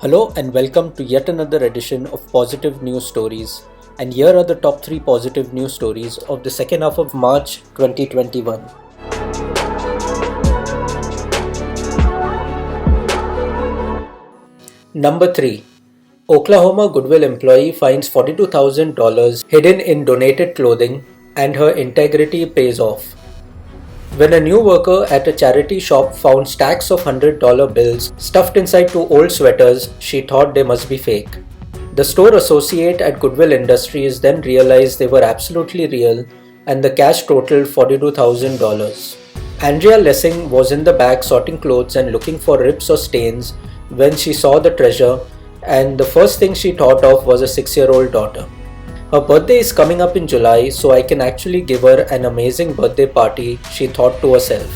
Hello and welcome to yet another edition of Positive News Stories. And here are the top 3 positive news stories of the second half of March 2021. Number 3. Oklahoma Goodwill employee finds $42,000 hidden in donated clothing and her integrity pays off. When a new worker at a charity shop found stacks of $100 bills stuffed inside two old sweaters, she thought they must be fake. The store associate at Goodwill Industries then realized they were absolutely real and the cash totaled $42,000. Andrea Lessing was in the back sorting clothes and looking for rips or stains when she saw the treasure, and the first thing she thought of was a 6-year-old daughter. Her birthday is coming up in July, so I can actually give her an amazing birthday party, she thought to herself.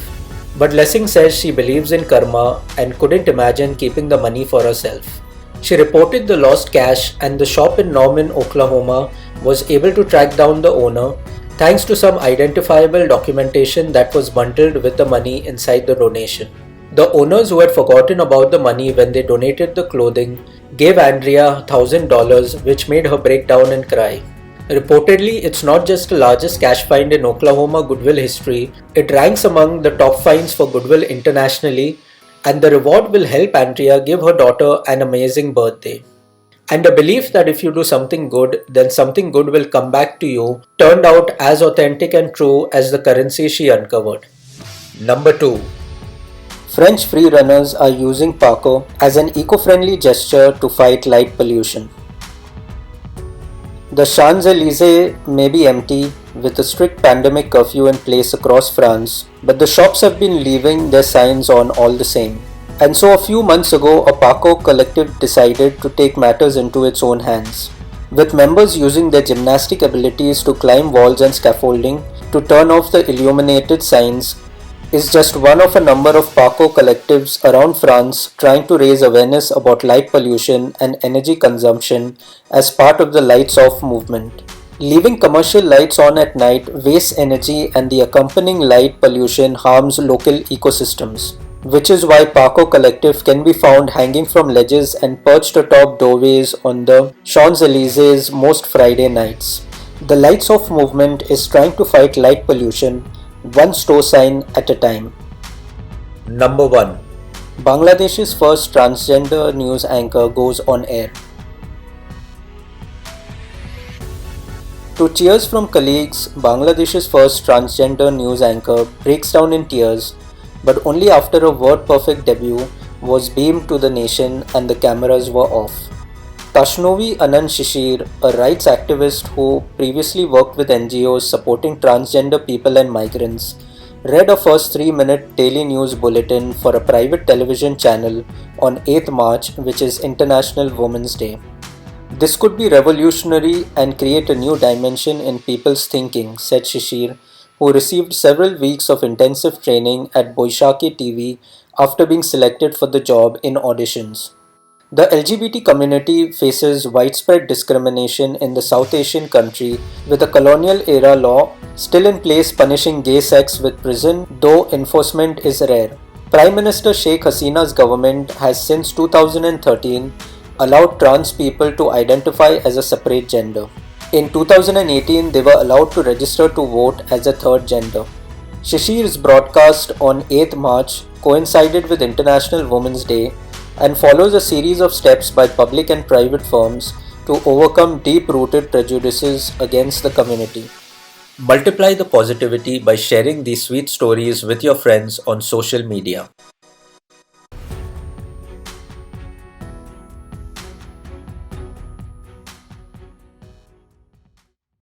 But Lessing says she believes in karma and couldn't imagine keeping the money for herself. She reported the lost cash, and the shop in Norman, Oklahoma was able to track down the owner thanks to some identifiable documentation that was bundled with the money inside the donation. The owners, who had forgotten about the money when they donated the clothing, gave Andrea $1,000, which made her break down and cry. Reportedly, it's not just the largest cash find in Oklahoma Goodwill history, it ranks among the top finds for Goodwill internationally, and the reward will help Andrea give her daughter an amazing birthday. And a belief that if you do something good, then something good will come back to you turned out as authentic and true as the currency she uncovered. Number 2. French free runners are using parkour as an eco-friendly gesture to fight light pollution. The Champs-Élysées may be empty with a strict pandemic curfew in place across France, but the shops have been leaving their signs on all the same. And so a few months ago, a parkour collective decided to take matters into its own hands, with members using their gymnastic abilities to climb walls and scaffolding to turn off the illuminated signs. Is just one of a number of parkour collectives around France trying to raise awareness about light pollution and energy consumption as part of the Lights Off movement. Leaving commercial lights on at night wastes energy, and the accompanying light pollution harms local ecosystems, which is why parkour collective can be found hanging from ledges and perched atop doorways on the Champs-Élysées most Friday nights. The Lights Off movement is trying to fight light pollution one store sign at a time. Number 1. Bangladesh's first transgender news anchor goes on air. To cheers from colleagues, Bangladesh's first transgender news anchor breaks down in tears, but only after a word-perfect debut was beamed to the nation and the cameras were off. Kashnovi Anand Shishir, a rights activist who previously worked with NGOs supporting transgender people and migrants, read a first 3-minute daily news bulletin for a private television channel on 8th March, which is International Women's Day. This could be revolutionary and create a new dimension in people's thinking, said Shishir, who received several weeks of intensive training at Boishaki TV after being selected for the job in auditions. The LGBT community faces widespread discrimination in the South Asian country, with a colonial-era law still in place punishing gay sex with prison, though enforcement is rare. Prime Minister Sheikh Hasina's government has since 2013 allowed trans people to identify as a separate gender. In 2018, they were allowed to register to vote as a third gender. Shishir's broadcast on 8th March coincided with International Women's Day and follows a series of steps by public and private firms to overcome deep-rooted prejudices against the community. Multiply the positivity by sharing these sweet stories with your friends on social media.